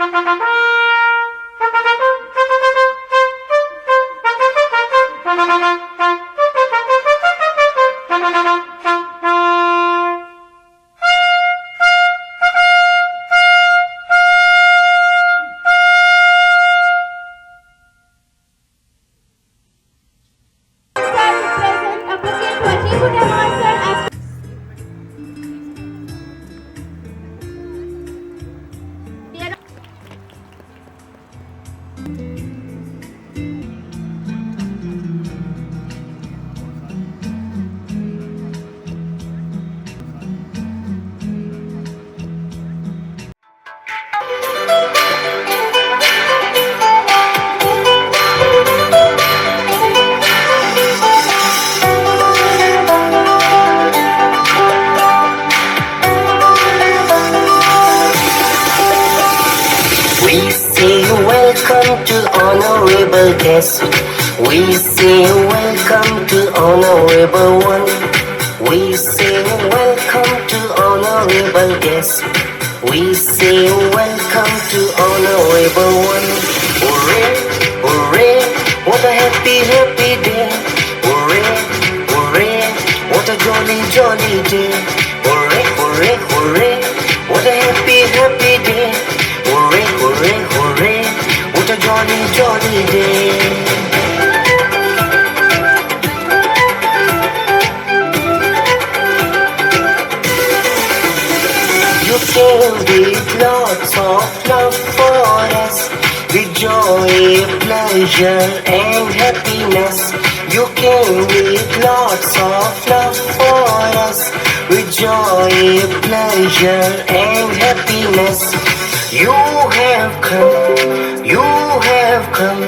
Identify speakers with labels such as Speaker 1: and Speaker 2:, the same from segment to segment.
Speaker 1: We say welcome to honorable guest. We say welcome to honorable one. We say welcome to honorable guest. We say welcome to honorable one. Hooray, hooray, what a happy, happy day. Hooray, hooray, what a jolly, jolly day. Hooray, hooray, hooray, what a happy, happy day. Hooray, hooray, hooray, what a jolly, jolly day. You came with lots of love for us, with joy, pleasure and happiness. You came with lots of love for us, with joy, pleasure and happiness. You have come, you have come.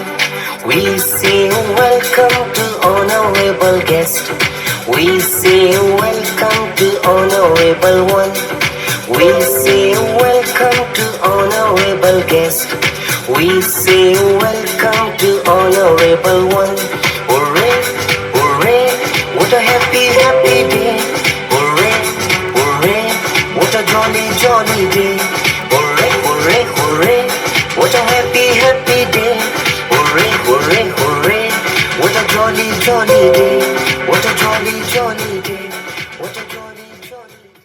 Speaker 1: We say welcome to honorable guest. We say welcome to honorable one. We say welcome to honorable guest. We say welcome to honorable one. Hooray, hooray, what a happy, happy day. Hooray, hooray, what a jolly, jolly day. Hooray, hooray, hooray, what a happy, happy day. Hooray, hooray, hooray, what a jolly, jolly day. What a jolly, jolly day. What a jolly, jolly day.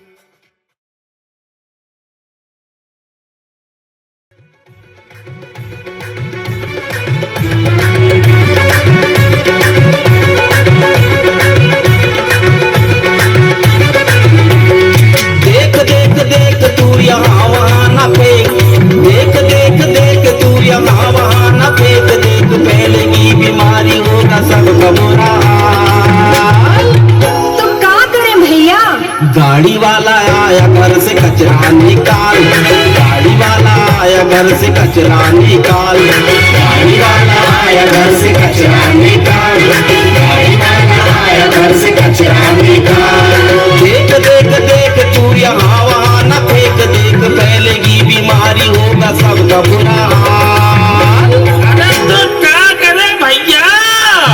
Speaker 2: देख देख देख तू यहाँ वहाँ न फेंक, देख देख देख तू यहाँ वहाँ न फेंक, देख फैलेगी बीमारी होगा सबका बुरा हाल।
Speaker 3: तो क्या करें भैया?
Speaker 2: गाड़ी वाला आया घर से कचरा निकाल, गाड़ी वाला आया घर से कचरा निकाल, गाड़ी वाला आया घर से कचरा निकाल, गाड़ी वाला आया घर से कचरा निकाल। देख देख देख तू यहाँ वहाँ न फेंक, देख फैलेगी बीमारी होगा सबका बुरा हाल।
Speaker 4: अरे तो क्या करे भैया?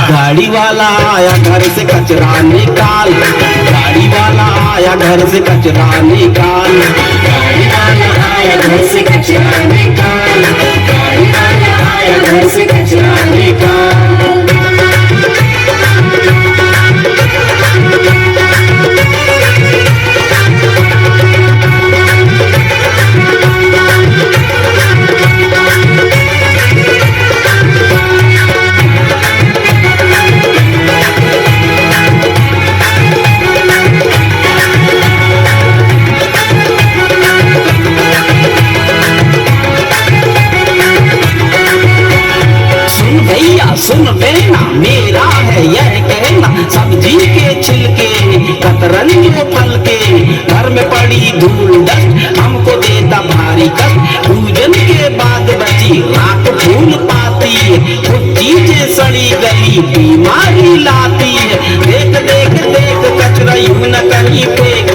Speaker 2: गाड़ी वाला आया घर से कचरा निकाल, गाड़ी वाला आया घर से कचरा निकाल, गाड़ी वाला आया घर से कचरा निकाल, गाड़ी वाला आया घर से कचरा निकाल। सुन लेना मेरा है यह कहना, सब्जी के छिलके कतरन के फल के, घर में पड़ी धूल डस्ट हमको देता भारी कष्ट। पूजन के बाद बची रात फूल पाती है, कुछ चीजें सड़ी गली बीमारी लाती है। देख देख देख कचरा यूं न कहीं फेंक,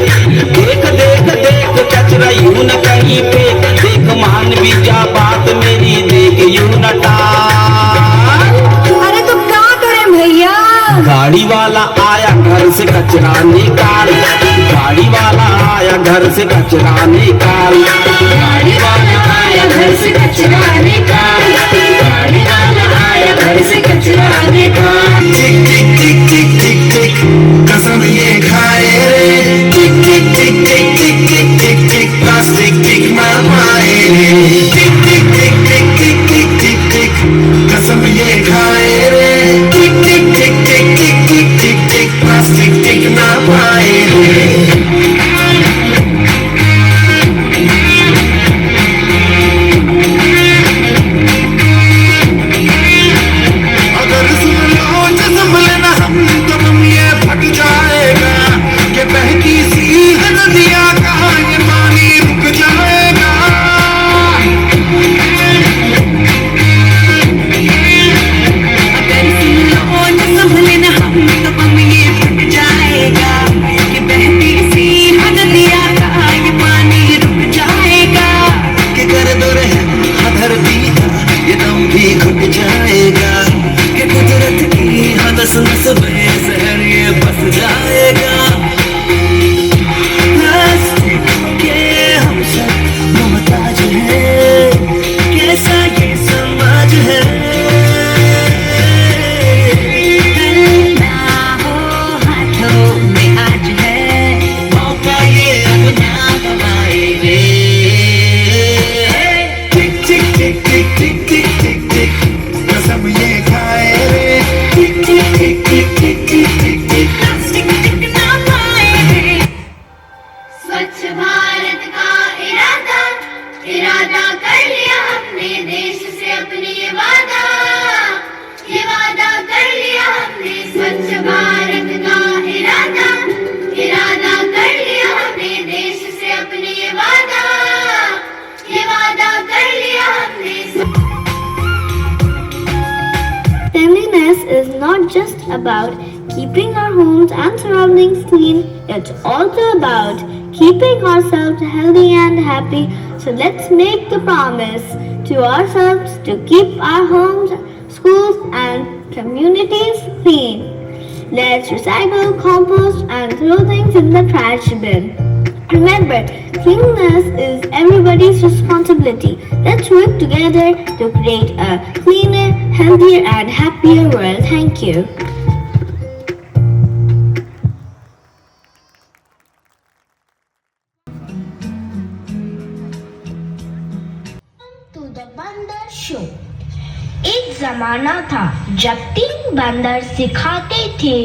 Speaker 2: देख देख देख कचरा यूं न कहीं फेंक, देख मान भी जा बात मेरी, देख यूं न टाल।
Speaker 3: अरे तो क्या करें भैया?
Speaker 2: गाड़ी वाला आया घर से कचरा निकाल, गाड़ी वाला आया घर से कचरा निकाल, गाड़ी वाला आया घर
Speaker 5: से कचरा निकाल, पानी वाला आया घर से कचरा निकाल।
Speaker 6: टिक टिक टिक टिक टिक टिक कसम ये खाए रे, टिक टिक टिक टिक टिक टिक टिक टिक प्लास्टिक टिक मार पाए रे, टिक टिक टिक टिक टिक टिक टिक टिक कसम ये खाए रे, टिक टिक टिक टिक टिक टिक टिक टिक प्लास्टिक टिक ना पाए रे। अगर सुन लो जज्म लेना हम तो हम ये फट जाएगा कि बहती सी नदियाँ कहाँ ये पानी रुक जाएगा।
Speaker 5: अगर सुन लो जज्म लेना हम तो हम ये फट जाएगा कि बहती सी नदियाँ कहाँ ये पानी रुक जाएगा।
Speaker 6: कि कर दो रहम धरती का ये दम भी घुट जाएगा, कि कुदरत की हदस नस में जहर ये बस जाएगा। प्लास्टिक के हम सब मोहताज हैं, कैसा ये समाज है।
Speaker 5: गंदा हो हाथों में आज है,
Speaker 6: मौका ये अब ना गवाएंगे। टिक टिक टिक टिक टिक टिक टिक टिक कसम ये खाए रे, टिक टिक टिक टिक टिक टिक टिक टिक
Speaker 5: प्लास्टिक टिक ना पाए।
Speaker 7: स्वच्छ भारत का इरादा इरादा कर लिया हमने, देश से अपने ये वादा कर लिया हमने। स्वच्छ भारत का इरादा इरादा कर लिया हमने, देश से अपने ये वादा कर लिया हमने।
Speaker 3: Cleanliness is not just about keeping our homes and surroundings clean, it's also about keeping ourselves healthy and happy. So let's make the promise to ourselves to keep our homes, schools, and communities clean. Let's recycle, compost, and throw things in the trash bin. Remember, cleanliness is everybody's responsibility. Let's work together to create a cleaner, healthier, and happier world. Thank you.
Speaker 8: To the बंदर show. एक जमाना था जब 3 बंदर सिखाते थे,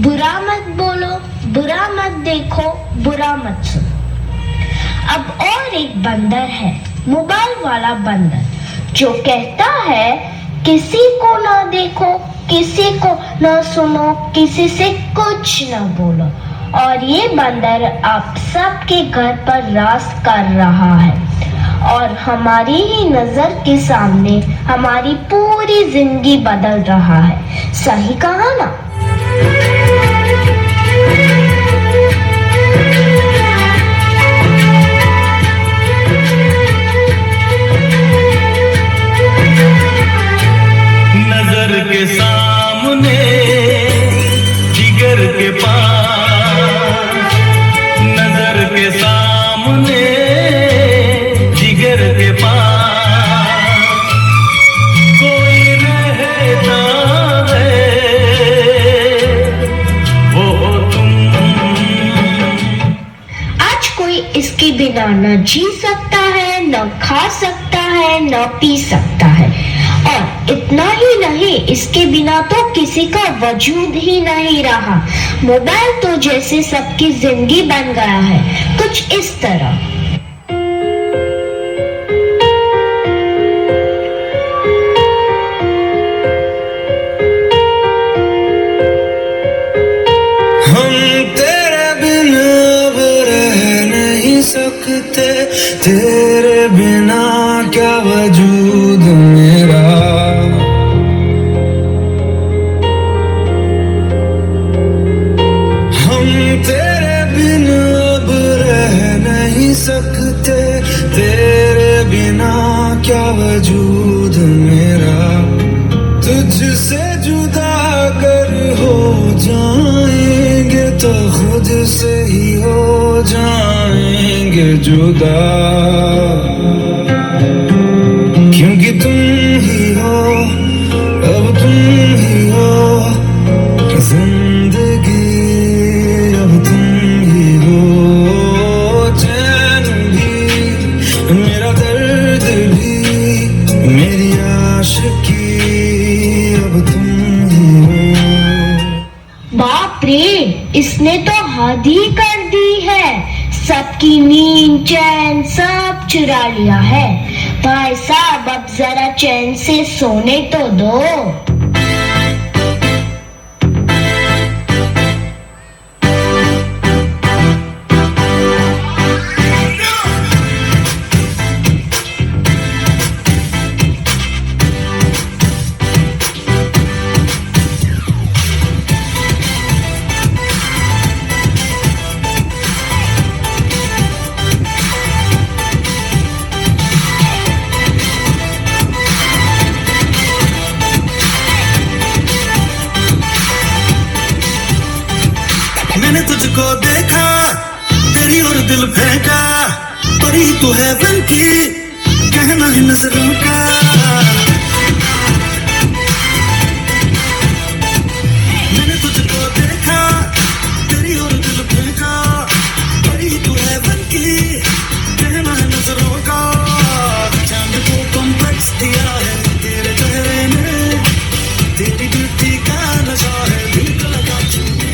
Speaker 8: बुरा मत बोलो, बुरा मत देखो, बुरा मत सुनो। अब और एक बंदर है, मोबाइल वाला बंदर, जो कहता है किसी को ना देखो, किसी को ना सुनो, किसी से कुछ ना बोलो। और ये बंदर आप सबके घर पर राज कर रहा है और हमारी ही नजर के सामने हमारी पूरी जिंदगी बदल रहा है। सही कहा ना?
Speaker 6: नजर के सामने जिगर के पास, नजर के सामने जिगर के पास कोई रहता है, वो तुम।
Speaker 8: आज कोई इसके बिना न जी सकता है, न खा सकता है, न पी सकता है। और इतना ही नहीं, इसके बिना तो किसी का वजूद ही नहीं रहा। मोबाइल तो जैसे सबकी जिंदगी बन गया है, कुछ इस तरह।
Speaker 6: हम तेरे बिन अब रह नहीं सकते, तेरे बिना क्या वजूद मेरा। हम तेरे बिन अब रह नहीं सकते, तेरे बिना क्या वजूद मेरा। तुझसे जुदा अगर हो जाएंगे तो खुद से ही हो जाएंगे जुदा। तुम ही हो, अब तुम ही हो जिंदगी, अब तुम ही हो। चैन भी, मेरा दर्द भी, मेरी आशिकी, अब तुम ही हो।
Speaker 8: बाप रे, इसने तो हद ही कर दी है। सबकी नींद चैन सब चुरा लिया है। भाई साहब, अब जरा चैन से सोने तो दो।
Speaker 6: मैंने तुझको देखा, तेरी और दिल फेंका, परी तू है बन की, कहना है नजरों का। मैंने तुझको देखा, तेरी और दिल फेंका, परी तू है बन की, कहना है नजरों का। चांद को कॉम्प्लेक्स दिया है तेरे चेहरे ने, तेरी ब्यूटी का नशा है दिल को लगा छूने।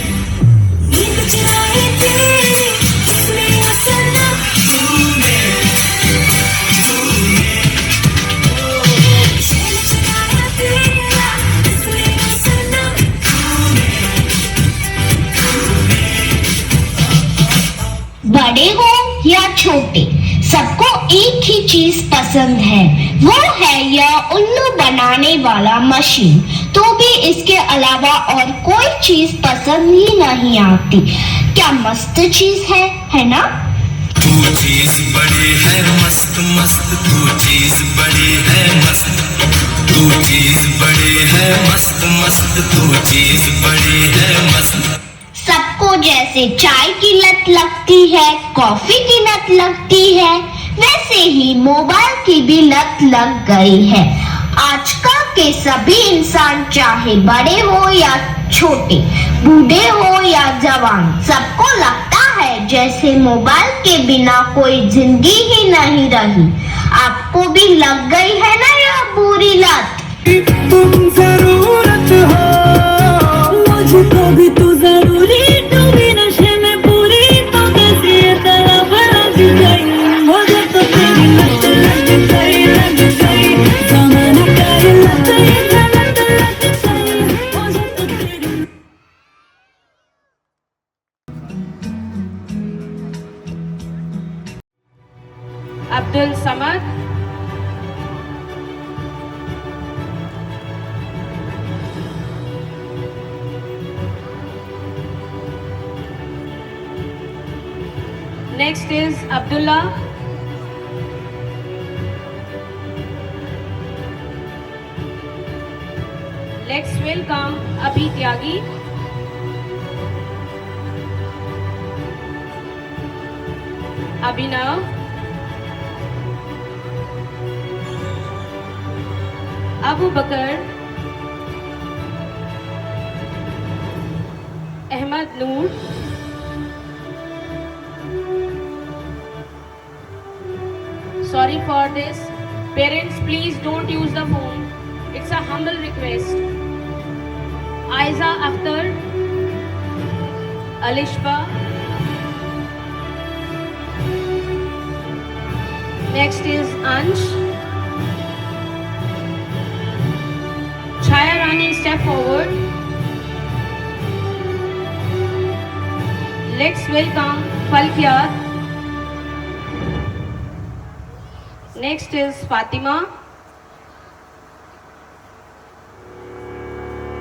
Speaker 8: बड़े हो या छोटे, सबको एक ही चीज पसंद है, वो है यह उल्लू बनाने वाला मशीन। तो भी इसके अलावा और कोई चीज पसंद ही नहीं आती। क्या मस्त चीज है ना?
Speaker 6: तू चीज बड़ी है मस्त मस्त, तू चीज बड़ी है मस्त, तू चीज बड़ी है मस्त मस्त, तू चीज बड़ी है मस्त।
Speaker 8: सबको जैसे चाय की लत लगती है, कॉफी की लत लगती है, वैसे ही मोबाइल की भी लत लग गई है। आजकल के सभी इंसान, चाहे बड़े हो या छोटे, बूढ़े हो या जवान, सबको लगता है जैसे मोबाइल के बिना कोई जिंदगी ही नहीं रही। आपको भी लग गई है ना यह बुरी लत?
Speaker 5: तुम जरूरत हो, मुझको भी तू जरूरी, तू भी नशे में पूरी, तो कैसे ये तरफ लग गई, मुझे तो तेरी लत लग गई, लग गई, जमाना का ये लत, ये लत लग गई, मुझे तो तेरी।
Speaker 9: Abdul Samad, next is Abdullah, let's welcome Abhi Tyagi, Abhinav, Abu Bakar, Ahmad Noor, sorry for this. Parents, please don't use the phone. It's a humble request. Aiza Akhtar, Alishba. Next is Ansh. Chaya Rani, step forward. Let's welcome Falkiyat. Next is Fatima.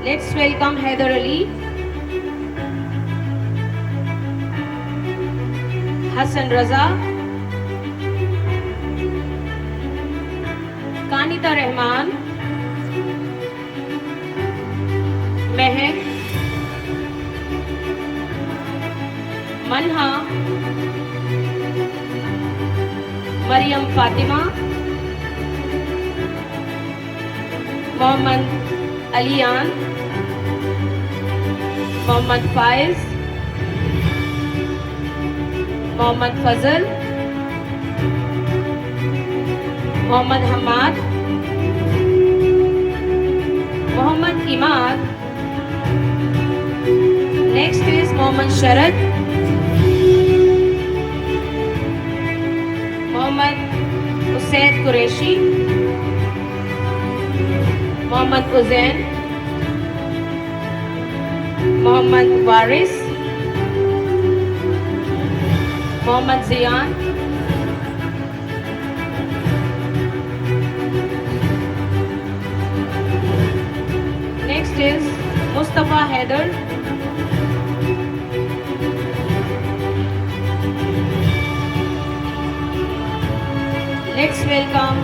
Speaker 9: Let's welcome Haider Ali, Hassan Raza, Kanita Rahman, Mehek, Manha, Mariam Fatima, Mohammad Aliyan, Mohammad Faiz, Mohammad Fazal, Mohammad Hamad, Mohammad Imad. Next is Mohammad Sharad, Mohammad Usaid Qureshi, Mohammad Uzain, Mohammad Waris, Mohammad Ziyan, next is Mustafa Haider, let's welcome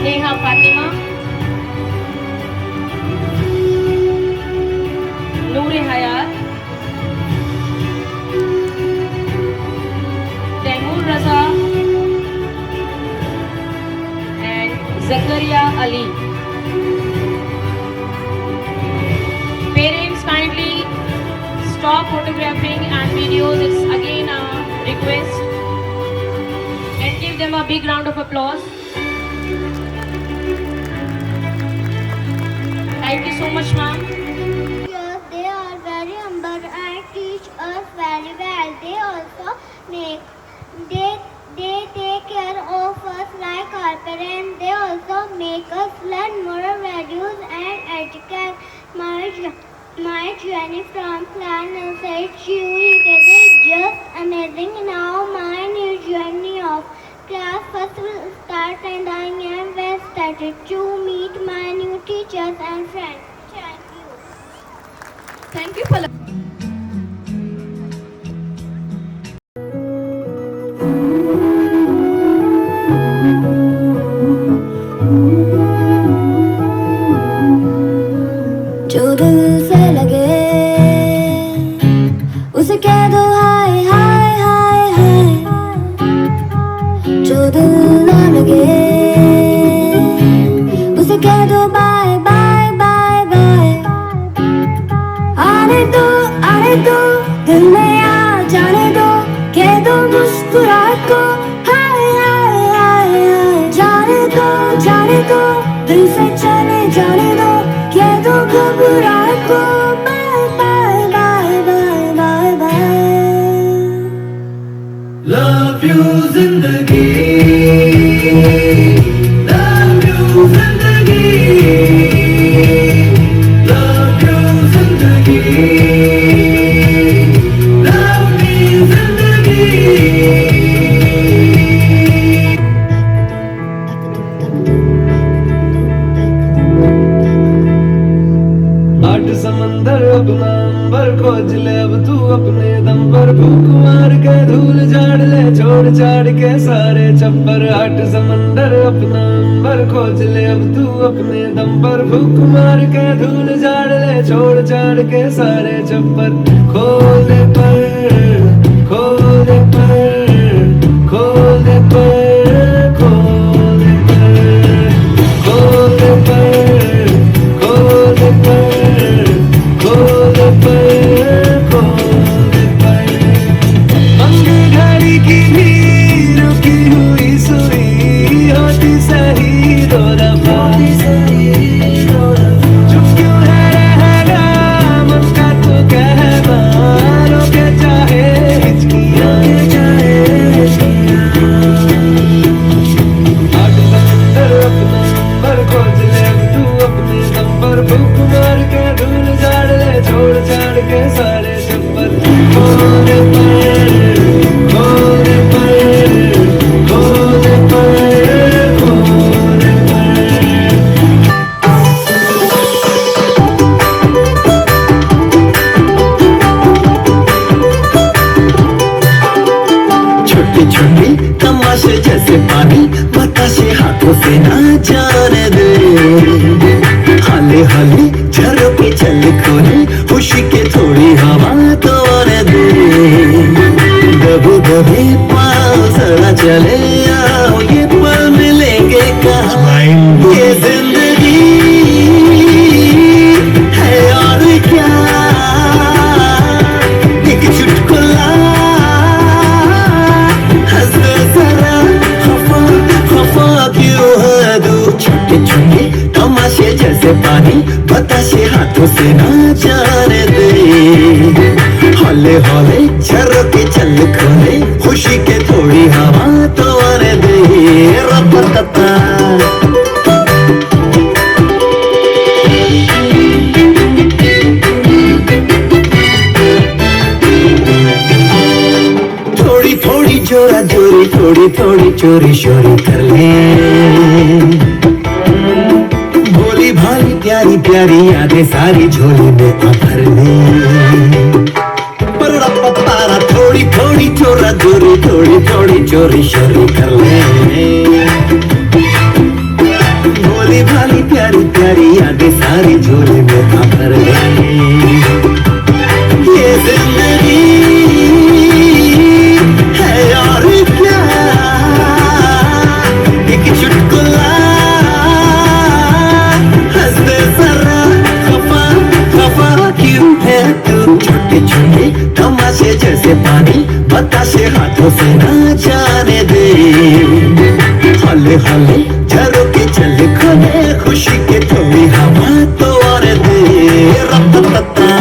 Speaker 9: Neha Fatima, Noor Hayat, Taimur Raza and Zakaria Ali. Parents, kindly stop photographing and videos. It's again a request. And give them a big round of applause. Thank you so much, ma'am.
Speaker 3: Yes, they are very humble and teach us very well. They also they take care of us like our parents. They also make us learn moral values and etiquette. My journey from Planet to is just amazing. Now my new journey of class first will start, and I am well started to meet my new teachers and friends. Thank you.
Speaker 9: Thank you for
Speaker 3: जो दिल से लगे उसे कह दो हाय हाय हाय हाय, जो दिल ना लगे उसे कह दो बाय बाय बाय बाय। आने दो दिल में आ जाने दो, कह दो मुस्कुराहट को हाय हाय हाय हाय। जाने दो दिल से चले जाने दो, कह दो घबराहट को bye bye bye bye bye bye.
Speaker 6: Love you जिंदगी, love you जिंदगी, love you जिंदगी, love me जिंदगी। आठ समंदर अपना अंबर खोज ले अब तू अपने दम पर, फूक मार के धूल झाड़ ले छोड़ छाड़ के सारे छप्पर। आठ समंदर अपना अंबर खोज ले अब तू अपने दम पर, फूक मार के धूल झाड़ ले छोड़ छाड़ के सारे छप्पर। खोल दे पर खोल दे पर खोल दे पर खोल दे पर खोल दे पर खोल दे पर बंद घड़ी की भी रुकी हुई सुई होती सही दो दफा। चुप क्यों है रहना मन का तो कहना, रोके चाहे हिचकियां आठ समंदर अपना नंबर खोज ले तू अपने नंबर, फूक मार के धूल झाड़ ले छोड़ छाड़ के सारे छप्पर। खोल पर खोल पर खोल पर खोल पर। छोटी छोटी तमाशे जैसे पानी बताशे हाथों से ना जाने दे, हाले हाले झरोके चल खोले खुशी के थोड़ी हवा तो आने दे। दबे दबे पाँव सड़ा चले आओ ये पल मिलेंगे कहाँ, ये जिंदगी जैसे पानी बताशे हाथों से ना जाने दे हौले हौले झरोके चल खोले खुशी के थोड़ी हवा तो आने दे रपरपा थोड़ी थोड़ी जोरा जोरी थोड़ी थोड़ी चोरी शोरी कर ले भोली भाली प्यारी प्यारी यादें सारी झोली में भर ले परा थोड़ी थोड़ी चोरा जोरी थोड़ी थोड़ी चोरी शोरी कर ले भोली भाली प्यारी प्यारी यादें सारी झोली में भर ले ये जिंदगी है और क्या एक चुटकुला हंस दे जरा खफा खफा क्यों है तू छोटे छोटे तमाशे जैसे पानी बताशे हाथों से ना जाने दे हौले हौले झरोके चल खोले खुशी के थोड़ी हवा तो और दे रपरपा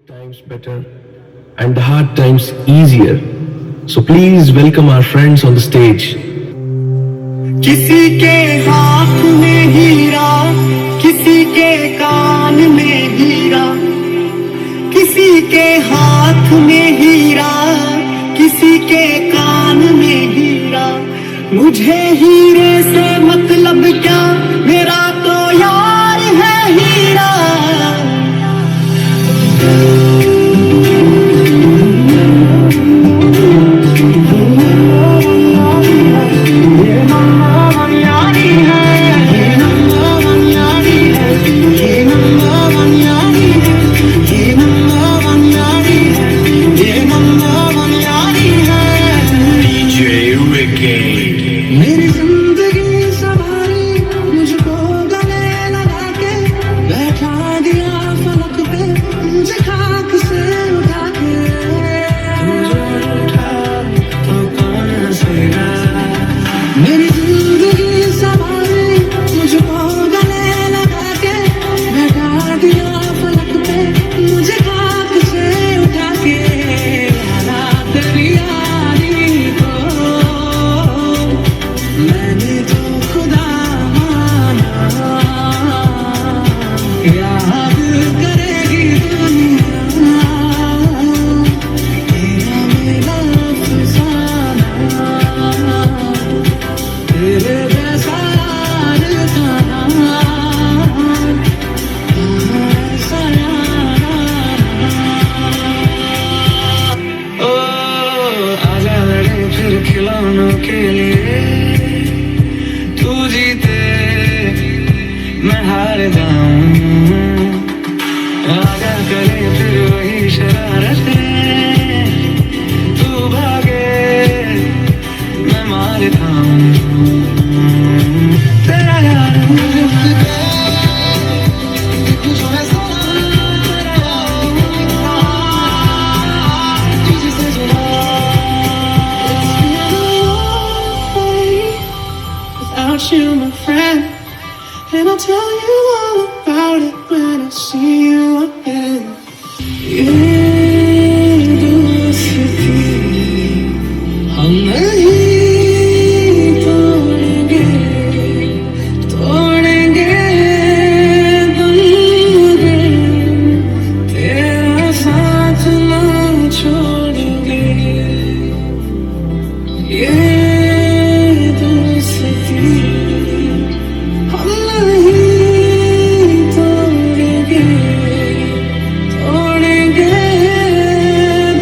Speaker 10: times better and the hard times easier. So please welcome our friends on the stage.
Speaker 6: किसी के हाथ में हीरा किसी के कान में हीरा किसी के हाथ में हीरा किसी के कान में हीरा मुझे हीरे से मतलब क्या मेरा तो यार है हीरा मेरी जिंदगी सवारी मुझको गले लगा के बैठा दिया फलक पे मुझे खाक से उठा के उठा तो कौन हंसेगा मेरी जिंदगी सवारी मुझको गले लगा के बैठा दिया फलक पे मुझे खाक से उठा के लाला तेरी यारी को मैंने तो खुदा माना याद करेगी दुनिया तेरा मेरा अफसाना तेरे जैसा यार था ऐसा यार ओ आजा लड़े फिर खिलौनों के लिए तू जीते मैं हार जाऊं आजा करे फिर वही शरारतें तू भागे मैं मार खाऊं तेरा यार without you, my friend. And I'll tell you all about it when I see you again. ये दोस्ती हम नहीं तोड़ेंगे तोड़ेंगे दूंगे तेरा साथ ना छोड़ेंगे ये हम नहीं तोड़ेंगे तोड़ेंगे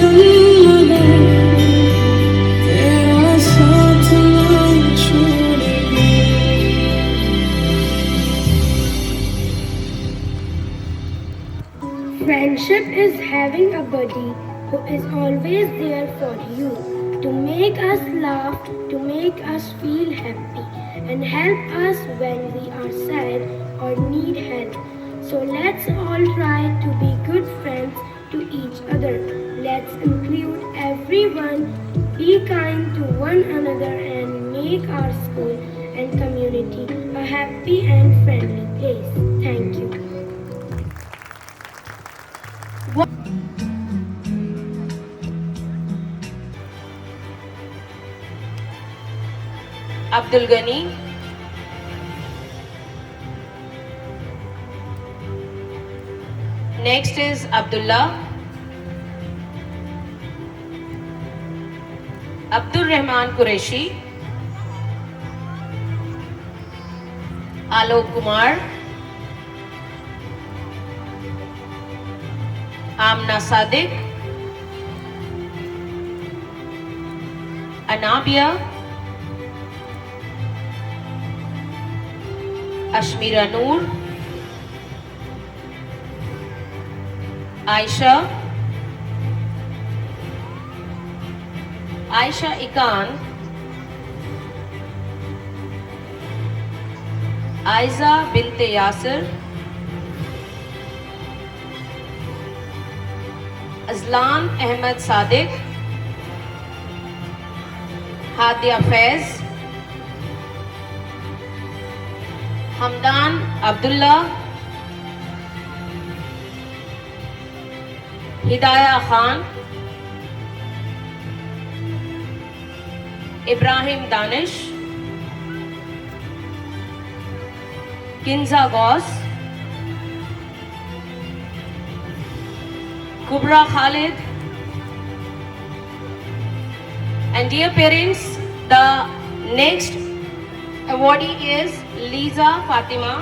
Speaker 6: दूंगा तेरा साथ ना छोड़ेंगे
Speaker 3: Friendship is having a buddy who is always there for you, to make us laugh, to make us feel happy, and help us when we are sad or need help. So let's all try to be good friends to each other. Let's include everyone, be kind to one another, and make our school and community a happy and friendly place. Thank you.
Speaker 9: Abdul Ghani, next is Abdullah, Abdul Rahman Qureshi, Alok Kumar, Amna Sadiq, Anabia, Ashmira Noor, Aisha, Aisha Ikan, Aiza Binte Yasir, Azlan Ahmed Sadiq, Hadia Faiz, Hamdan Abdullah, Hidayah Khan, Ibrahim Danish, Kinza Ghaus, Kubra Khalid. And dear parents, the next awardee is Lisa Fatima.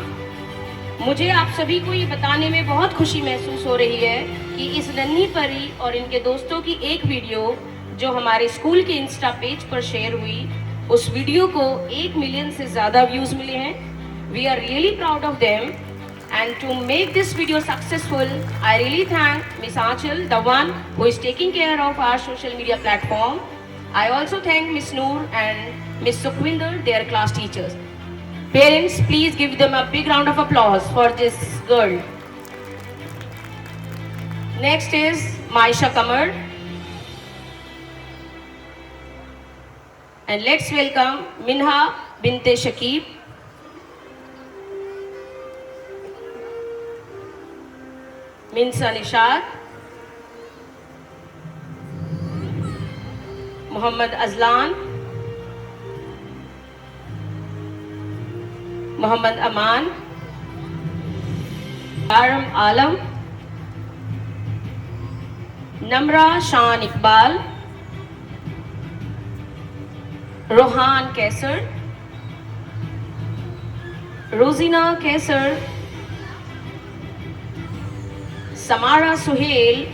Speaker 9: मुझे आप सभी को ये बताने में बहुत खुशी महसूस हो रही है कि इस नन्ही परी और इनके दोस्तों की एक वीडियो जो हमारे स्कूल के इंस्टा पेज पर शेयर हुई, उस वीडियो को 1 मिलियन से ज़्यादा व्यूज़ मिले हैं। We are really proud of them and to make this video successful I really thank miss Aanchal, the one who is taking care of our social media platform. I also thank miss Noor and miss Sukhwinder, their class teachers. Parents, please give them a big round of applause for this girl. Next is Maisha Kamar. And let's welcome Minha Binte Shakib. Minsa Nishad. Muhammad Azlan. Muhammad Aman, Aram Alam, Namra Shan Iqbal, Rohan Kaisar, Rosina Kaisar, Samara Suhail,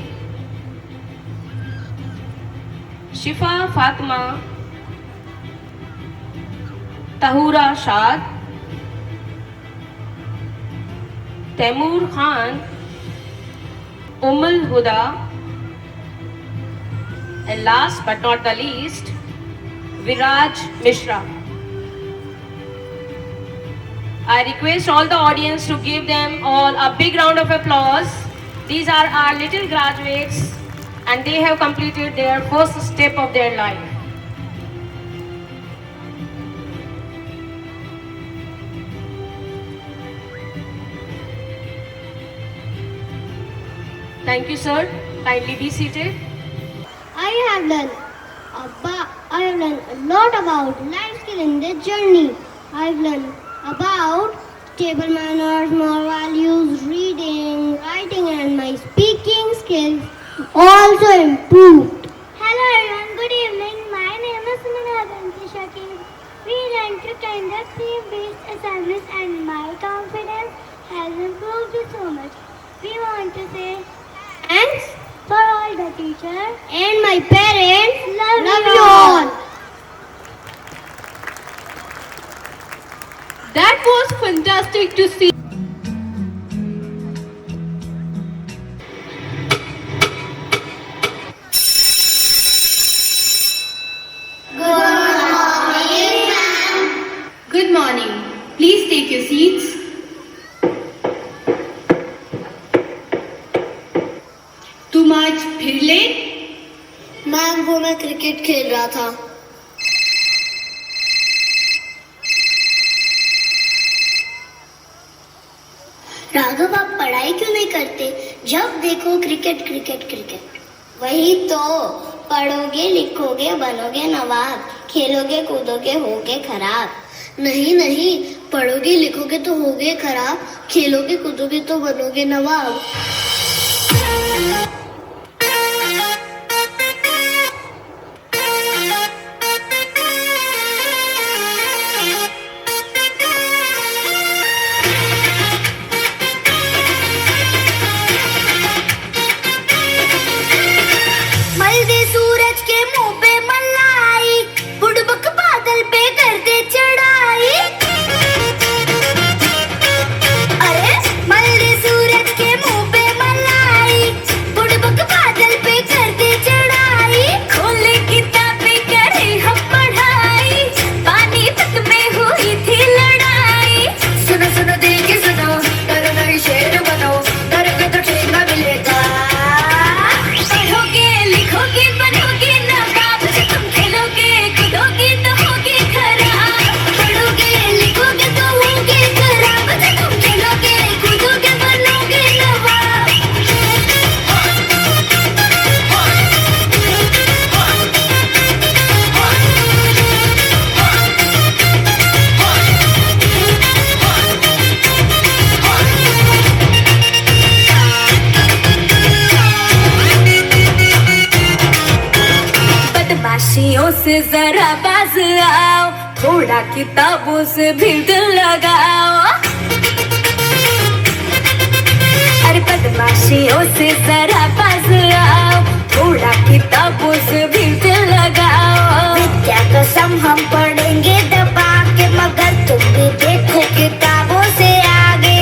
Speaker 9: Shifa Fatma, Tahura Shad, Taimur Khan, Ummul Huda, and last but not the least, Viraj Mishra. I request all the audience to give them all a big round of applause. These are our little graduates and they have completed their first step of their life. Thank you, sir. Kindly be seated.
Speaker 3: I have learned a lot about life skill in this journey. I've learned about table manners, moral values, reading, writing, and my speaking skills also improved. Hello everyone, good evening. My name is Minha Binte Shakib. We learned to conduct theme-based assemblies and my confidence has improved so much. We want to say thanks for all the teachers and my parents. Love you all.
Speaker 9: That was fantastic to see.
Speaker 11: Good morning. Please take your seats.
Speaker 7: late?
Speaker 3: Ma'am वो मैं cricket खेल रहा था। राघव आप पढ़ाई क्यों नहीं करते? जब देखो क्रिकेट क्रिकेट क्रिकेट। वही तो, पढ़ोगे लिखोगे बनोगे नवाब, खेलोगे कूदोगे होगे खराब। नहीं नहीं, पढ़ोगे लिखोगे तो होगे खराब, खेलोगे कूदोगे तो बनोगे नवाब।
Speaker 5: से जरा बाज आओ, थोड़ा किताबों से भी दिल लगाओ। अरे बदमाशियों से जरा बाज आओ, थोड़ा किताबों से भी दिल लगाओ। विद्या कसम हम पढ़ेंगे दबा के, मगर तुम भी देखो किताबों से आगे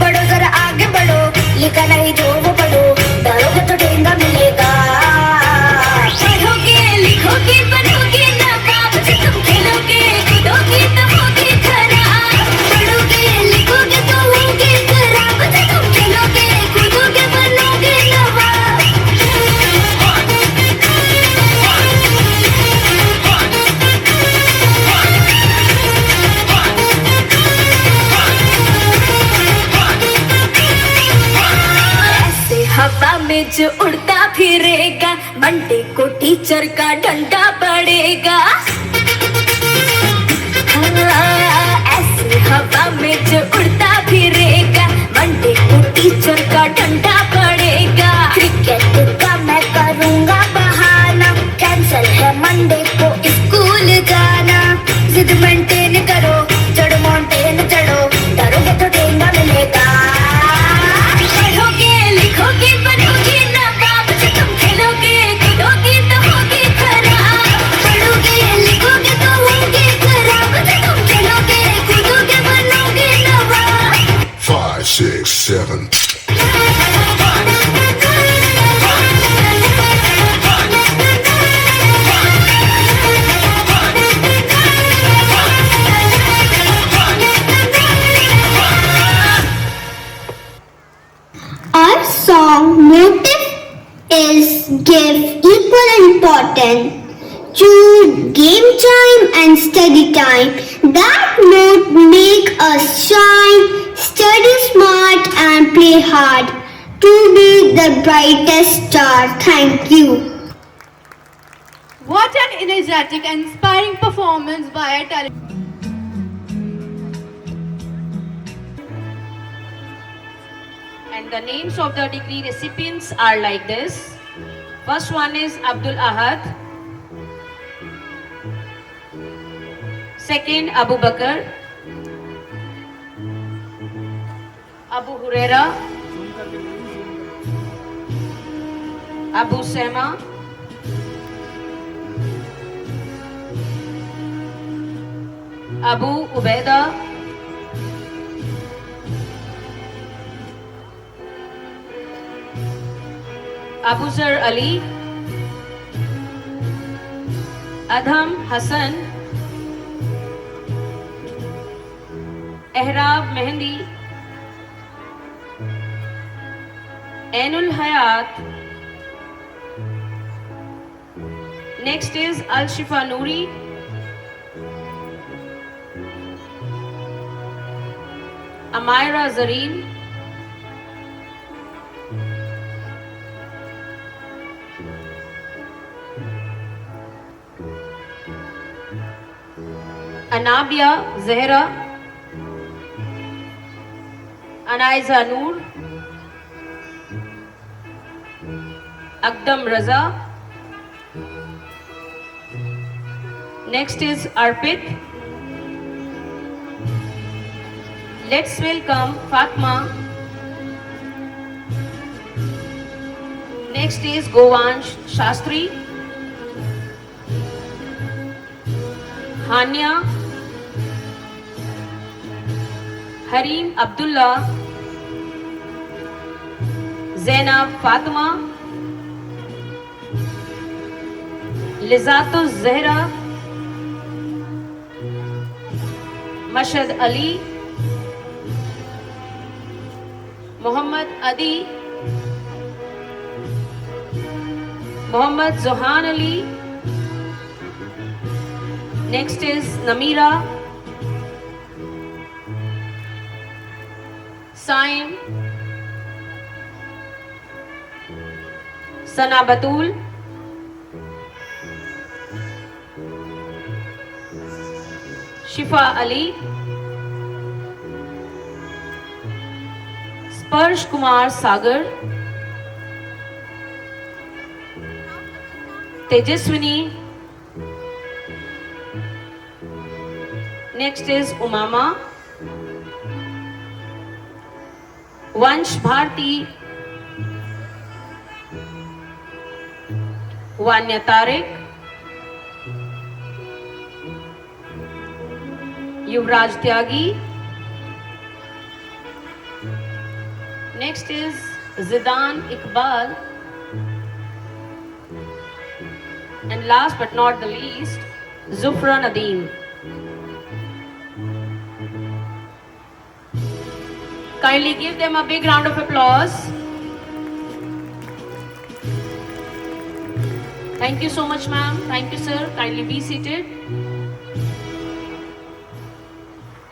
Speaker 5: बढ़ो, जरा आगे बढ़ो, लिखा नहीं जो वो पढ़ो, डरोगे तो ठेंगा मिलेगा। पढ़ोगे लिखोगे बनोगे नवाब, तुम खेलोगे कूदोगे तो होगे खराब। पढ़ोगे लिखोगे तो होगे खराब, तुम खेलोगे कूदोगे बनोगे नवाब। ऐसे हवा में जो उड़ता फिरेगा, मंडे को टीचर का डंडा पड़ेगा। ऐसे हवा में जो उड़ता फिरेगा, मंडे को टीचर का डंडा पड़ेगा। क्रिकेट का मैं करूंगा बहाना, कैंसल है मंडे को स्कूल जाना। जिद मेंटेन करो, चढ़ो माउंटेन चढ़ो, डरोगे तो ठेंगा मिलेगा। पढ़ोगे लिखोगे बनोगे नवाब, तुम खेलोगे कूदोगे तो होगे खराब। पढ़ोगे लिखोगे तो होगे खराब, तुम खेलोगे कूदोगे बनोगे नवाब।
Speaker 6: 5, 6, 7.
Speaker 3: Our song motive is give equal importance to game time and study time. That would make us shine, study smart and play hard to be the brightest star. Thank you.
Speaker 7: What an energetic and inspiring performance by a talent.
Speaker 9: And the names of the degree recipients are like this. First one is Abdul Ahad. Second, Abu Bakr. Abu Huraira. Abu Sema. Abu Ubaida. Abu Zar Ali, Adham Hassan, Ehrab Mehendi, Ainul Hayat, Next is Al Shifa Noori. Amira Zareen. Anabia Zehra. Anaiza Noor. Akdam Raza. Next is Arpit. Let's welcome Fatma. Next is Govansh Shastri. Hania. Harim Abdullah. Zainab Fatima. Lizatul Zehra. Mashad Ali. Muhammad Adi. Muhammad Zohan Ali. Next is Namira. Saim. Sana Batul. Shifa Ali. Sparsh Kumar Sagar. Tejaswini. Next is Umama. Vansh Bharti. Vanya Tariq. Yuvraj Tyagi. Next is Zidan Iqbal. And last but not the least, Zufra Nadeem. Kindly give them a big round of applause. Thank you so much, ma'am. Thank you, sir. Kindly be seated.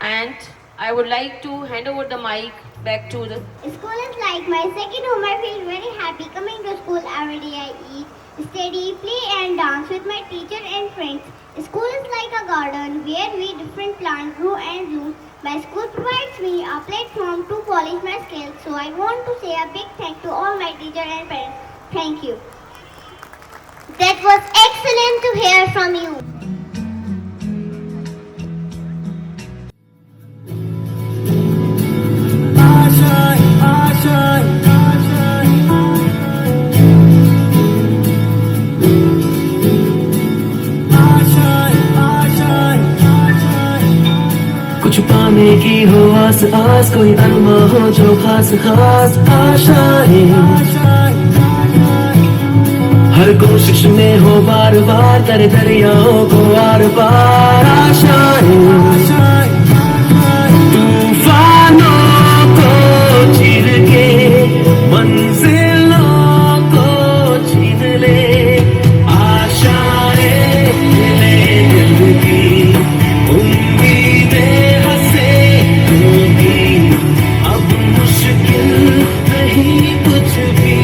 Speaker 9: And I would like to hand over the mic back to the...
Speaker 7: School is like my second home. I feel very happy coming to school every day. I eat, study, play and dance with my teacher and friends. School is like a garden where we different plants grow and bloom. My school provides me a platform to polish my skills. So I want to say a big thank to all my teachers and parents. Thank you. That was excellent to hear from you.
Speaker 11: कुछ पाने की हो आस आस, कोई अरमा हो जो खास खास आशाएं, हर कोशिश में हो बार बार, करे दरियाओं को आर पार आशाएं, तूफानों को चीर के मंजिलों को छीन ले, आशाएं ले दिल की, उम्मीदें हंसे होगी, अब मुश्किल नहीं कुछ भी,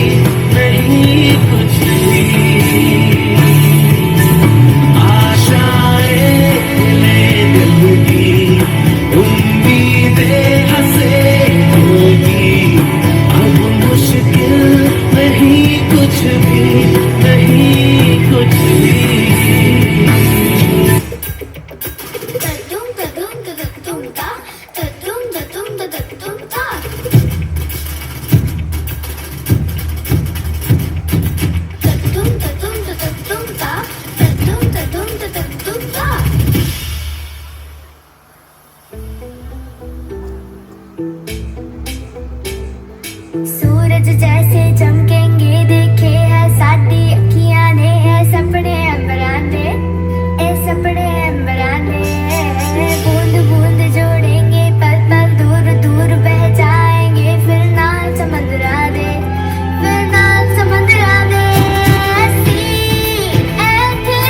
Speaker 11: नहीं कुछ भी, आशाएं ले दिल की, उम्मीदें हंसे होगी, अब मुश्किल नहीं कुछ भी, नहीं कुछ भी।
Speaker 8: सूरज जैसे चमकेंगे देखे है साडी अखियां ने, है सपने अंबराने, ए सपने अंबराने, बूंद बूंद जोड़ेंगे पल पल, दूर दूर बह जाएंगे, फिर नाल समंदरा दे, फिर नाल समंदरा दे, सी ऐ थे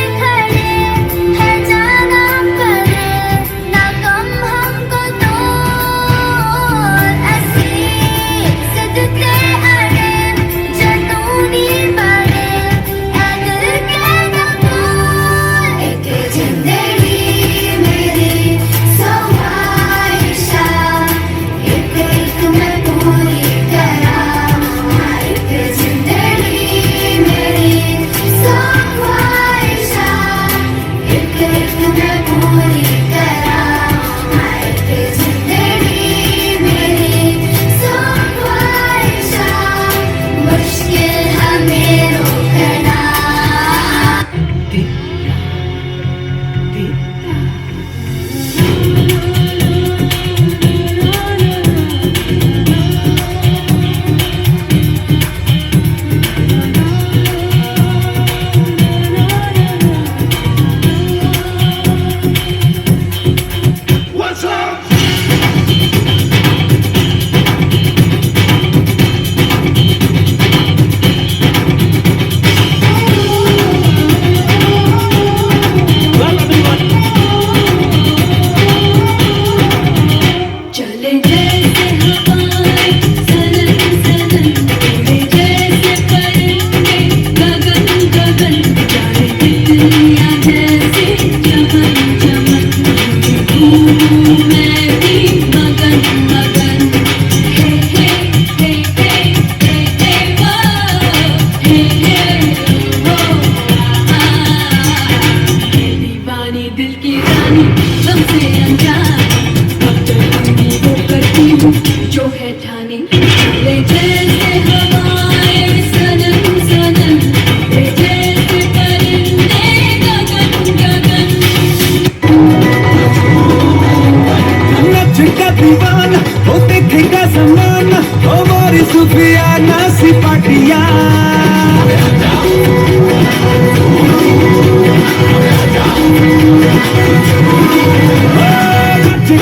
Speaker 11: सुफियाना सिपाटिया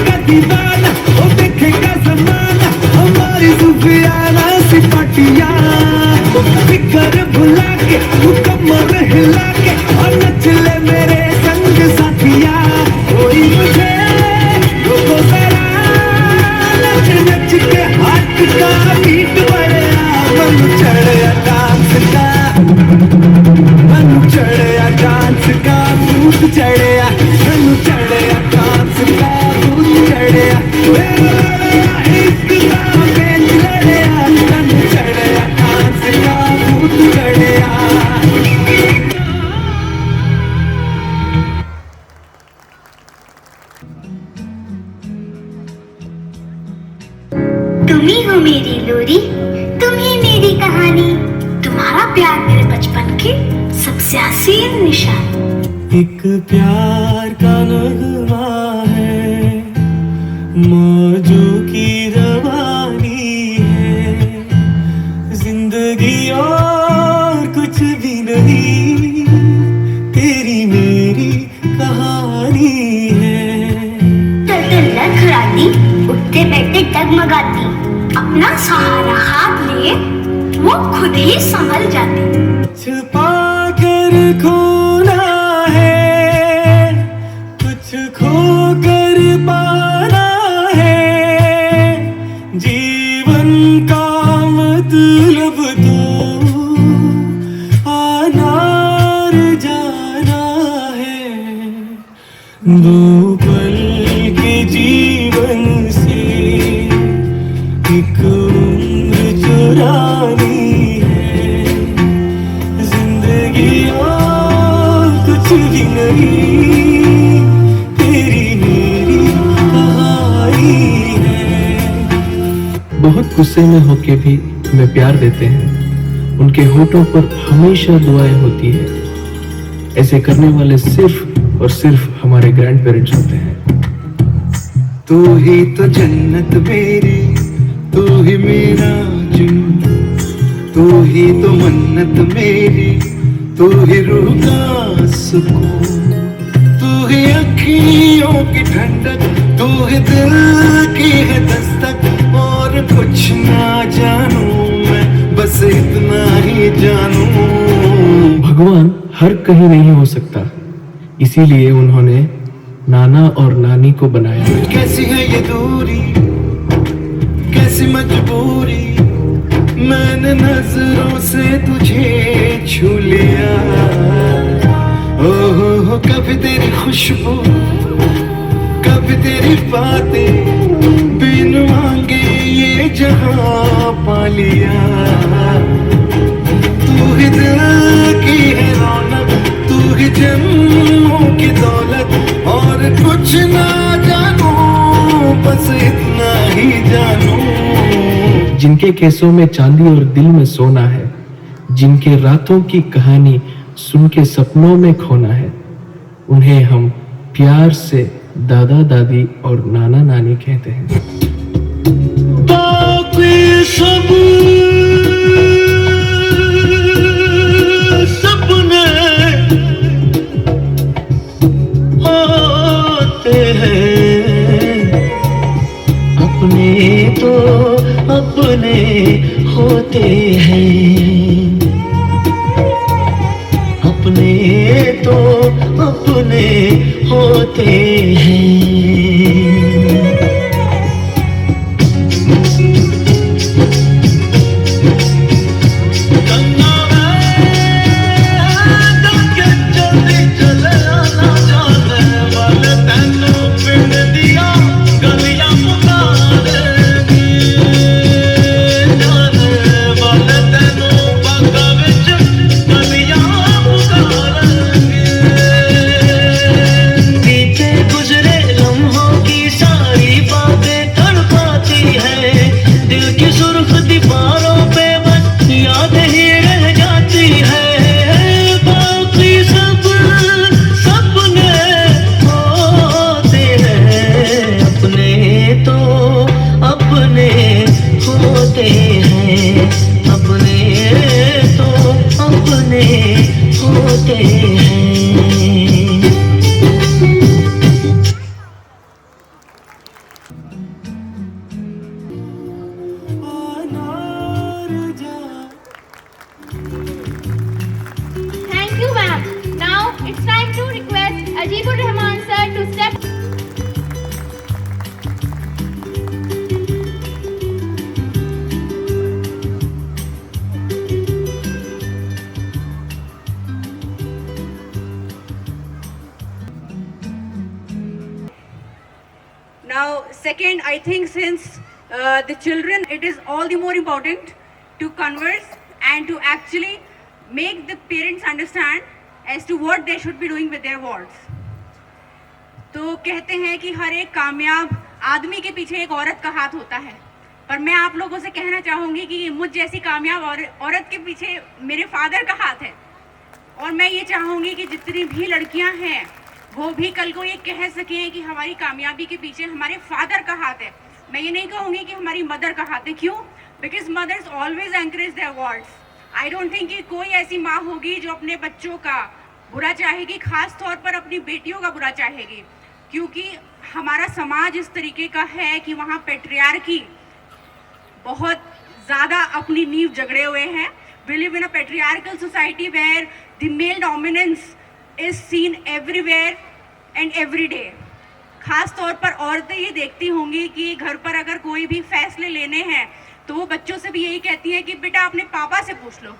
Speaker 11: का दीवाना वो देखेगा जमाना हमारी सुफियाना सिपाटिया फिकर भुला के कमर हिला के और नच ले मेरे संग साथिया कोई मुझे रोको जरा नच नच के हाथ का बीट बढ़िया मन चढ़िया डांस का मन चढ़िया डांस का भूत चढ़िया मन चढ़िया डांस का भूत चढ़िया इश्क का बेंच लड़िया मन चढ़िया डांस का भूत चढ़िया
Speaker 8: तुम ही हो मेरी लोरी, तुम ही मेरी कहानी, तुम्हारा प्यार मेरे बचपन के सबसे हसीन निशान।
Speaker 11: एक प्यार का नगमा है मौजों की रवानी है जिंदगी और कुछ भी नहीं तेरी मेरी कहानी है।
Speaker 8: लखराती उठते बैठते डगमगाती अपना सहारा हाथ ले वो खुद ही संभल जाती।
Speaker 11: छुपा कर खोना है कुछ खो कर पाना है जीवन का मतलब तो आना और जाना है। दो पल के जीवन से एक उम्र चुरानी है जिंदगी और कुछ भी नहीं तेरी मेरी कहानी है।
Speaker 10: बहुत गुस्से में होके भी हमें प्यार देते हैं, उनके होठों पर हमेशा दुआएं होती है। ऐसे करने वाले सिर्फ और सिर्फ हमारे ग्रैंड पेरेंट्स होते हैं।
Speaker 6: तू ही तो जन्नत मेरी तू ही मेरा जुनून तू ही तो मन्नत मेरी तू ही रूह का सुकून तू ही अखियों की ठंडक तू ही दिल की है दस्तक और कुछ ना जानू मैं बस इतना ही जानू।
Speaker 10: भगवान हर कहीं नहीं हो सकता, इसीलिए उन्होंने नाना और नानी को बनाया।
Speaker 6: कैसी है ये दूरी कैसी मजबूरी मैंने नजरों से तुझे छू लिया। ओहो कभी तेरी खुशबू कभी तेरी बातें बिन मांगे ये जहां पा लिया। तू ही दिल की है रौनक तू ही जन्मों की दौलत और कुछ ना जानू बस इतना ही जानू।
Speaker 10: जिनके केसों में चांदी और दिल में सोना है, जिनके रातों की कहानी सुन के सपनों में खोना है, उन्हें हम प्यार से दादा दादी और नाना नानी कहते हैं।
Speaker 11: बाकी सब सपने होते हैं अपने तो अपने होते हैं अपने तो अपने होते हैं।
Speaker 12: Ajibur Rahman sir to step.
Speaker 13: Now, second, I think since the children, it is all the more important to converse and to actually make the parents understand as to what they should be doing with their words. तो कहते हैं कि हर एक कामयाब आदमी के पीछे एक औरत का हाथ होता है, पर मैं आप लोगों से कहना चाहूँगी कि मुझ जैसी कामयाब औरत के पीछे मेरे फादर का हाथ है। और मैं ये चाहूँगी कि जितनी भी लड़कियाँ हैं वो भी कल को ये कह सकें कि हमारी कामयाबी के पीछे हमारे फादर का हाथ है। मैं ये नहीं कहूँगी कि हमारी मदर का हाथ है। क्यों? Because mothers always encourage their words. I don't think कि कोई ऐसी माँ होगी जो अपने बच्चों का बुरा चाहेगी, खास तौर पर अपनी बेटियों का बुरा चाहेगी, क्योंकि हमारा समाज इस तरीके का है कि वहाँ पैट्रियार्की बहुत ज़्यादा अपनी नींव जगड़े हुए हैं। We live in a patriarchal society where the male dominance is seen everywhere and every day. खास तौर पर औरतें ये देखती होंगी कि घर पर अगर कोई भी फैसले लेने हैं तो वो बच्चों से भी यही कहती हैं कि बेटा अपने पापा से पूछ लो,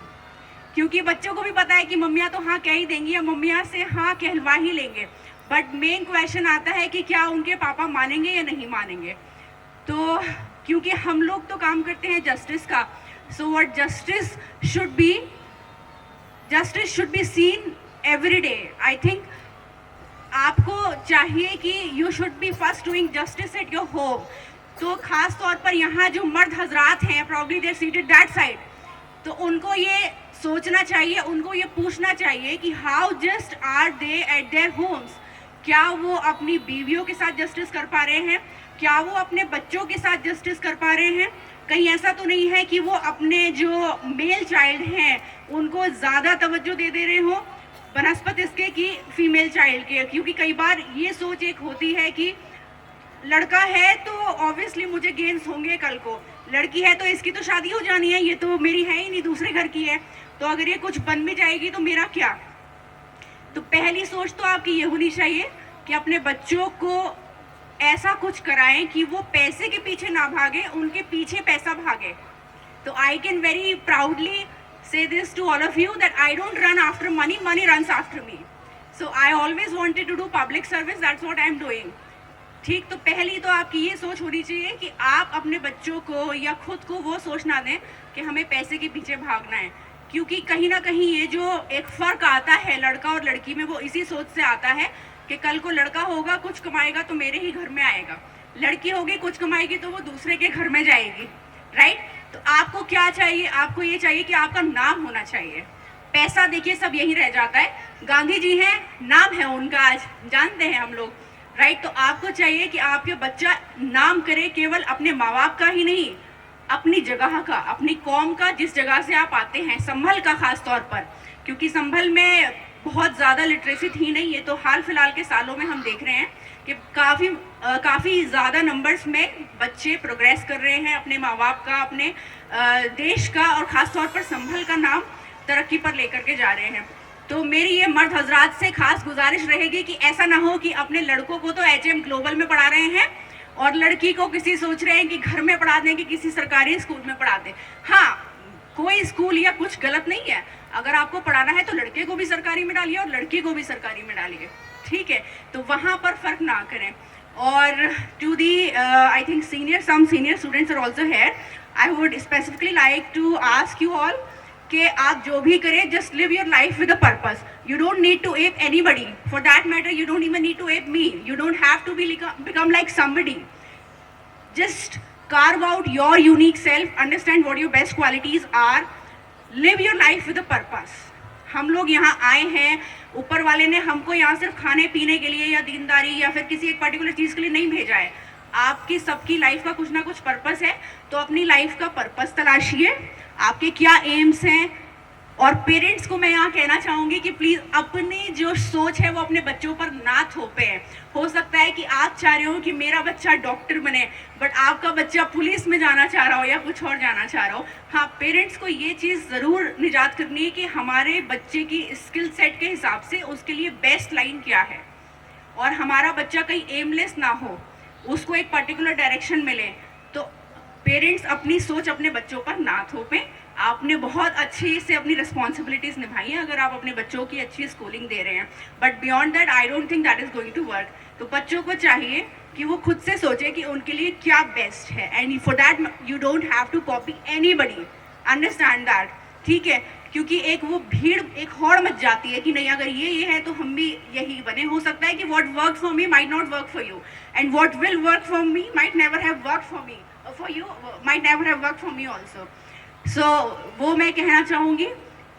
Speaker 13: क्योंकि बच्चों को भी पता है कि मम्मियाँ तो हाँ कह ही देंगी या मम्मियाँ से हाँ कहलवा ही लेंगे। बट मेन क्वेश्चन आता है कि क्या उनके पापा मानेंगे या नहीं मानेंगे। तो क्योंकि हम लोग तो काम करते हैं जस्टिस का, so what justice should be seen every day. I think आपको चाहिए कि you should be first doing justice at your home. तो खास तौर पर यहाँ जो मर्द हजरात हैं, probably they seated that side, तो उनको ये सोचना चाहिए, उनको ये पूछना चाहिए कि how just are they at their homes. क्या वो अपनी बीवियों के साथ जस्टिस कर पा रहे हैं? क्या वो अपने बच्चों के साथ जस्टिस कर पा रहे हैं? कहीं ऐसा तो नहीं है कि वो अपने जो मेल चाइल्ड हैं उनको ज़्यादा तवज्जो दे रहे हो बनस्पत इसके कि फीमेल चाइल्ड के? क्योंकि कई बार ये सोच एक होती है कि लड़का है तो ऑब्वियसली मुझे गेन्स होंगे कल को, लड़की है तो इसकी तो शादी हो जानी है, ये तो मेरी है ही नहीं, दूसरे घर की है, तो अगर ये कुछ बन भी जाएगी तो मेरा क्या। तो पहली सोच तो आपकी ये होनी चाहिए कि अपने बच्चों को ऐसा कुछ कराएं कि वो पैसे के पीछे ना भागे, उनके पीछे पैसा भागे। तो I can very proudly say this to all of you that I don't run after money, money runs after me. So I always wanted to do public service, that's what I am doing. ठीक, तो पहली तो आपकी ये सोच होनी चाहिए कि आप अपने बच्चों को या खुद को वो सोच ना दें कि हमें पैसे के पीछे भागना है, क्योंकि कहीं ना कहीं ये जो एक फ़र्क आता है लड़का और लड़की में वो इसी सोच से आता है कि कल को लड़का होगा कुछ कमाएगा तो मेरे ही घर में आएगा, लड़की होगी कुछ कमाएगी तो वो दूसरे के घर में जाएगी, राइट। तो आपको क्या चाहिए? आपको ये चाहिए कि आपका नाम होना चाहिए। पैसा देखिए सब यही रह जाता है, गांधी जी हैं, नाम है उनका आज जानते हैं हम लोग, राइट। तो आपको चाहिए कि आपके बच्चा नाम करे केवल अपने माँ बाप का ही नहीं, अपनी जगह का, अपनी कौम का, जिस जगह से आप आते हैं, संभल का खास तौर पर, क्योंकि संभल में बहुत ज़्यादा लिटरेसी थी नहीं। ये तो हाल फिलहाल के सालों में हम देख रहे हैं कि काफ़ी ज़्यादा नंबर्स में बच्चे प्रोग्रेस कर रहे हैं, अपने माँ बाप का, अपने देश का और ख़ास तौर पर संभल का नाम तरक्की पर लेकर के जा रहे हैं। तो मेरी ये मर्द हजरात से खास गुजारिश रहेगी कि ऐसा ना हो कि अपने लड़कों को तो HM ग्लोबल में पढ़ा रहे हैं और लड़की को किसी सोच रहे हैं कि घर में पढ़ा दें कि किसी सरकारी स्कूल में पढ़ा दें। हाँ, कोई स्कूल या कुछ गलत नहीं है, अगर आपको पढ़ाना है तो लड़के को भी सरकारी में डालिए और लड़की को भी सरकारी में डालिए, ठीक है। तो वहाँ पर फ़र्क ना करें। और to the I think some senior students are also here, I would specifically like to ask you all कि आप जो भी करें just live your life with a purpose. You don't need to ape anybody. For that matter, you don't even need to ape me. You don't have to become like somebody. Just carve out your unique self, understand what your best qualities are, live your life with a purpose. हम लोग यहाँ आए हैं, ऊपर वाले ने हमको यहाँ सिर्फ खाने पीने के लिए या दीनदारी या फिर किसी एक पर्टिकुलर चीज़ के लिए नहीं भेजा है। आपकी सबकी लाइफ का कुछ ना कुछ पर्पस है, तो अपनी लाइफ का पर्पस तलाशिए, आपके क्या एम्स हैं। और पेरेंट्स को मैं यहाँ कहना चाहूँगी कि प्लीज़ अपनी जो सोच है वो अपने बच्चों पर ना थोपें। हो सकता है कि आप चाह रहे हो कि मेरा बच्चा डॉक्टर बने, बट आपका बच्चा पुलिस में जाना चाह रहा हो या कुछ और जाना चाह रहा हो। हाँ, पेरेंट्स को ये चीज़ ज़रूर निजात करनी है कि हमारे बच्चे की स्किल सेट के हिसाब से उसके लिए बेस्ट लाइन क्या है, और हमारा बच्चा कहीं एमलेस ना हो, उसको एक पर्टिकुलर डायरेक्शन मिले, तो पेरेंट्स अपनी सोच अपने बच्चों पर ना थोपें। आपने बहुत अच्छी से अपनी रिस्पॉन्सिबिलिटीज़ निभाई हैं अगर आप अपने बच्चों की अच्छी स्कूलिंग दे रहे हैं, but beyond that I don't think that is going to work. तो बच्चों को चाहिए कि वो खुद से सोचे कि उनके लिए क्या बेस्ट है, and for that you don't have to copy anybody, understand that, ठीक है? क्योंकि एक वो भीड़, एक हौड़ मच जाती है कि नहीं अगर ये है तो हम भी यही बने। हो सकता है कि what work for me might not work for you, and what will work for me might never have work for me, for you might never have work for me also. So वो मैं कहना चाहूँगी,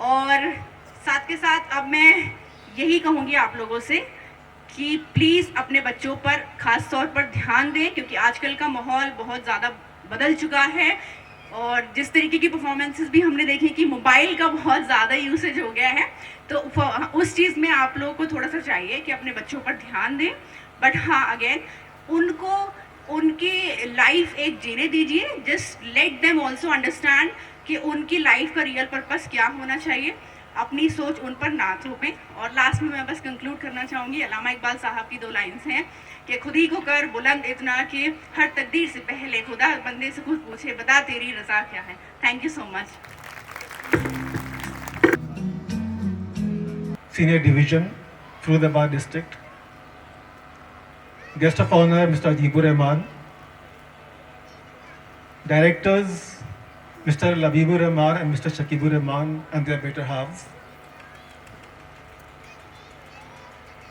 Speaker 13: और साथ के साथ अब मैं यही कहूँगी आप लोगों से कि प्लीज़ अपने बच्चों पर ख़ास तौर पर ध्यान दें, क्योंकि आजकल का माहौल बहुत ज़्यादा बदल चुका है, और जिस तरीके की परफॉर्मेंसेस भी हमने देखी कि मोबाइल का बहुत ज़्यादा यूसेज हो गया है, तो उस चीज़ में आप लोगों को थोड़ा सा चाहिए कि अपने बच्चों पर ध्यान दें। बट हाँ, अगेन उनको उनकी लाइफ एक जीने दीजिए, just let them also understand कि उनकी लाइफ का रियल पर्पस क्या होना चाहिए, अपनी सोच उन पर ना थोपें। और लास्ट में मैं बस कंक्लूड करना चाहूँगी, अल्लामा इकबाल साहब की 2 लाइन्स हैं कि खुद ही को कर बुलंद इतना कि हर तकदीर से पहले खुदा बंदे से कुछ पूछे, बता तेरी रज़ा क्या है। Thank you so much.
Speaker 14: Senior Division, Firuzabad District. Guest of honor, Mr. Ajibur Rahman. Directors, Mr. Labibur Rahman and Mr. Shakibur Rahman and their better halves.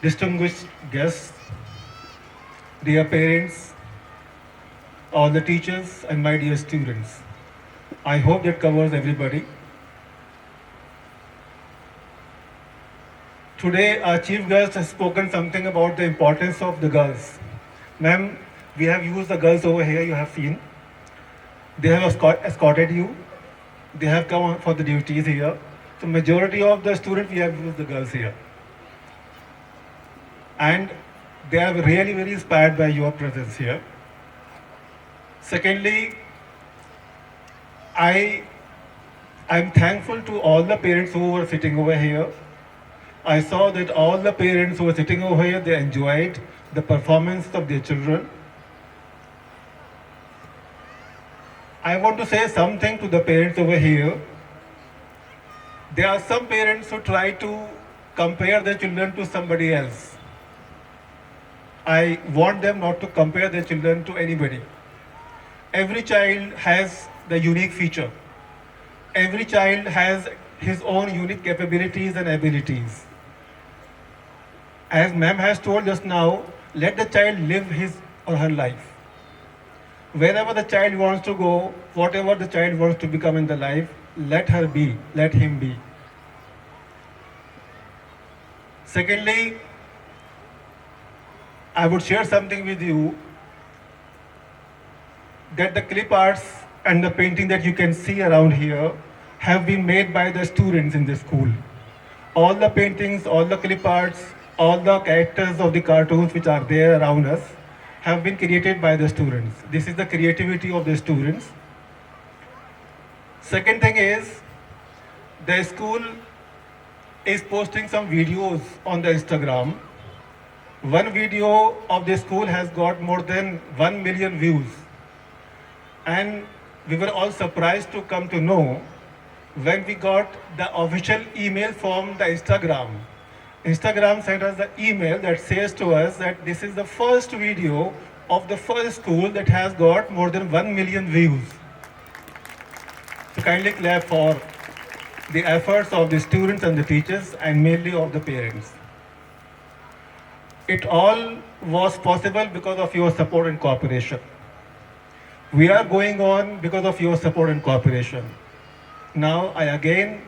Speaker 14: Distinguished guests, dear parents, all the teachers and my dear students. I hope that covers everybody. Today our chief guest has spoken something about the importance of the girls. Ma'am, we have used the girls over here, you have seen. They have escorted you. They have come for the duties here. So majority of the students, we have used the girls here. And they are really very inspired by your presence here. Secondly, I'm thankful to all the parents who were sitting over here. I saw that all the parents who were sitting over here, they enjoyed the performance of their children. I want to say something to the parents over here. There are some parents who try to compare their children to somebody else. I want them not to compare their children to anybody. Every child has the unique feature. Every child has his own unique capabilities and abilities. As ma'am has told just now, let the child live his or her life. Wherever the child wants to go, whatever the child wants to become in the life, let her be, let him be. Secondly, I would share something with you, that the clip arts and the painting that you can see around here have been made by the students in the school. All the paintings, all the clip arts, all the characters of the cartoons which are there around us have been created by the students. This is the creativity of the students. Second thing is, the school is posting some videos on the Instagram. One video of the school has got more than 1 million views. And we were all surprised to come to know when we got the official email from the Instagram. Instagram sent us the email that says to us that this is the first video of the first school that has got more than 1 million views. So kindly clap for the efforts of the students and the teachers, and mainly of the parents. It all was possible because of your support and cooperation. We are going on because of your support and cooperation. Now I again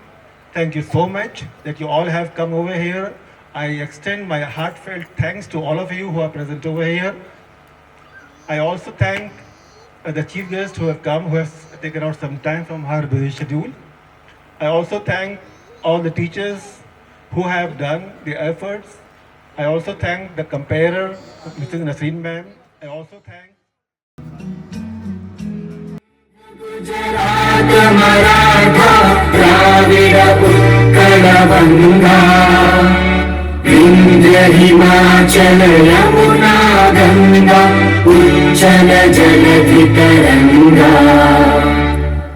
Speaker 14: thank you so much that you all have come over here. I extend my heartfelt thanks to all of you who are present over here. I also thank the chief guest who have come, who has taken out some time from her busy schedule. I also thank all the teachers who have done the efforts. I also thank the comparer, Mrs. Nasreen ma'am. I also thank
Speaker 6: Gujarat Maratha Dravida Utkal Banga Vindhya Himachal Yamuna Ganga उच्चल जलधि तरंगा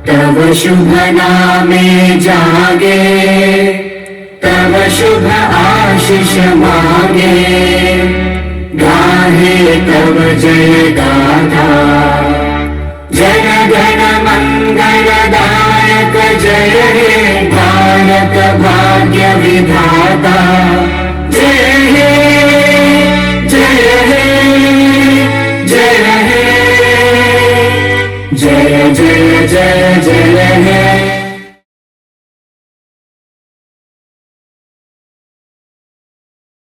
Speaker 6: तव शुभ नामे जागे तव शुभ आशीष मांगे गाहे तव जय गाथा जन गण मंगलदायक जय हे भारत भाग्य विधाता जय हे जय हे जय हे जय जय जय जय हे